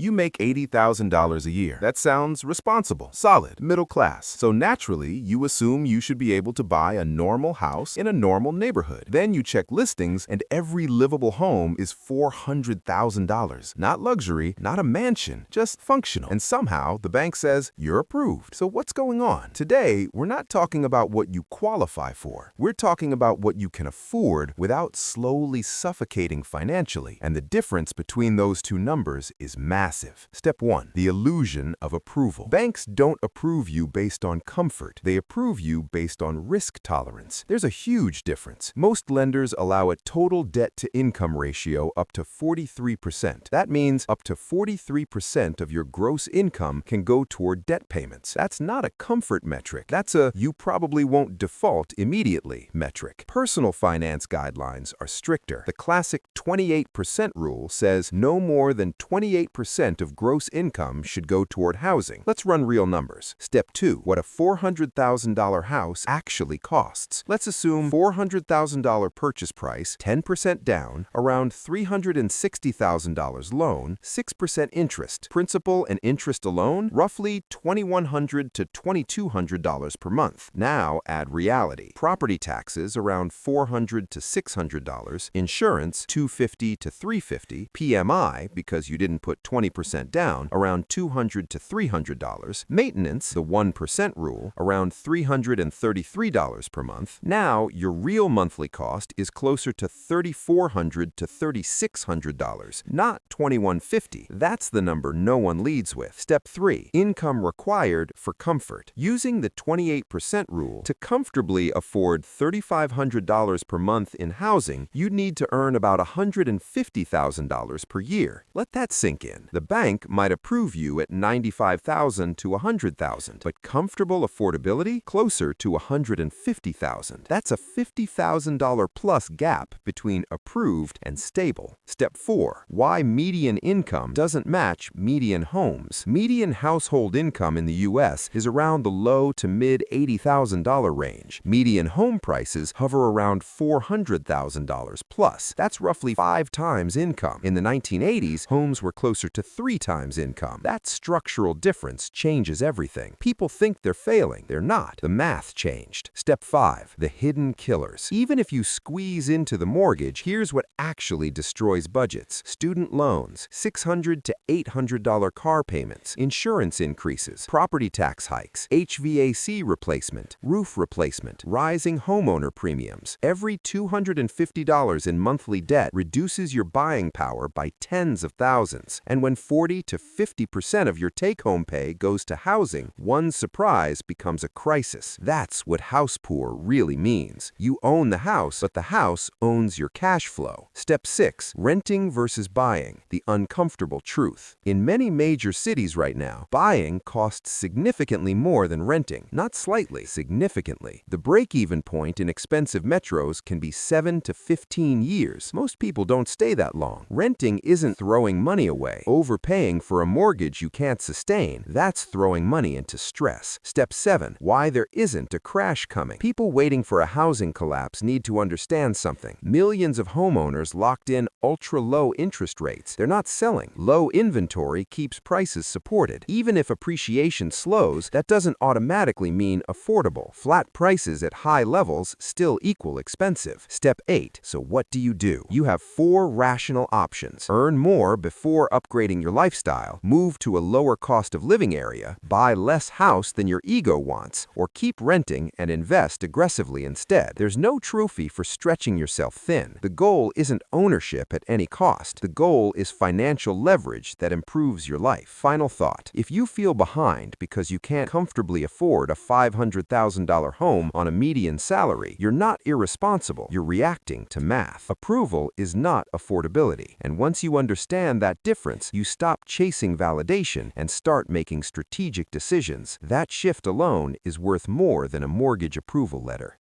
You make $80,000 a year. That sounds responsible, solid, middle class. So naturally, you assume you should be able to buy a normal house in a normal neighborhood. Then you check listings, and every livable home is $400,000. Not luxury, not a mansion, just functional. And somehow, the bank says you're approved. So what's going on? Today, we're not talking about what you qualify for. We're talking about what you can afford without slowly suffocating financially. And the difference between those two numbers is massive. Step 1. The illusion of approval. Banks don't approve you based on comfort. They approve you based on risk tolerance. There's a huge difference. Most lenders allow a total debt-to-income ratio up to 43%. That means up to 43% of your gross income can go toward debt payments. That's not a comfort metric. That's a "you probably won't default immediately" metric. Personal finance guidelines are stricter. The classic 28% rule says no more than 28% of gross income should go toward housing. Let's run real numbers. Step 2. What a $400,000 house actually costs. Let's assume $400,000 purchase price, 10% down, around $360,000 loan, 6% interest. Principal and interest alone, roughly $2,100 to $2,200 per month. Now add reality. Property taxes around $400 to $600, insurance $250 to $350, PMI, because you didn't put 20% down, around $200 to $300, maintenance, the 1% rule, around $333 per month. Now, your real monthly cost is closer to $3,400 to $3,600, not $2,150. That's the number no one leads with. Step 3. Income required for comfort. Using the 28% rule, to comfortably afford $3,500 per month in housing, you'd need to earn about $150,000 per year. Let that sink in. The bank might approve you at $95,000 to $100,000, but comfortable affordability closer to $150,000. That's a $50,000 plus gap between approved and stable. Step 4. Why median income doesn't match median homes. Median household income in the U.S. is around the low to mid $80,000 range. Median home prices hover around $400,000 plus. That's roughly 5 times income. In the 1980s, homes were closer to 3 times income. That structural difference changes everything. People think they're failing. They're not. The math changed. Step 5. The hidden killers. Even if you squeeze into the mortgage, here's what actually destroys budgets. Student loans, $600 to $800 car payments, insurance increases, property tax hikes, HVAC replacement, roof replacement, rising homeowner premiums. Every $250 in monthly debt reduces your buying power by tens of thousands. And when 40 to 50% of your take-home pay goes to housing, one surprise becomes a crisis. That's what house poor really means. You own the house, but the house owns your cash flow. Step 6. Renting versus buying. The uncomfortable truth. In many major cities right now, buying costs significantly more than renting. Not slightly, significantly. The break-even point in expensive metros can be 7 to 15 years. Most people don't stay that long. Renting isn't throwing money away. Overpaying for a mortgage you can't sustain, that's throwing money into stress. Step 7. Why there isn't a crash coming. People waiting for a housing collapse need to understand something. Millions of homeowners locked in ultra-low interest rates. They're not selling. Low inventory keeps prices supported. Even if appreciation slows, that doesn't automatically mean affordable. Flat prices at high levels still equal expensive. Step 8. So what do? You have 4 rational options. Earn more before upgrading your lifestyle, move to a lower cost of living area, buy less house than your ego wants, or keep renting and invest aggressively instead. There's no trophy for stretching yourself thin. The goal isn't ownership at any cost. The goal is financial leverage that improves your life. Final thought. If you feel behind because you can't comfortably afford a $500,000 home on a median salary, you're not irresponsible. You're reacting to math. Approval is not affordability. And once you understand that difference, you stop chasing validation and start making strategic decisions. That shift alone is worth more than a mortgage approval letter.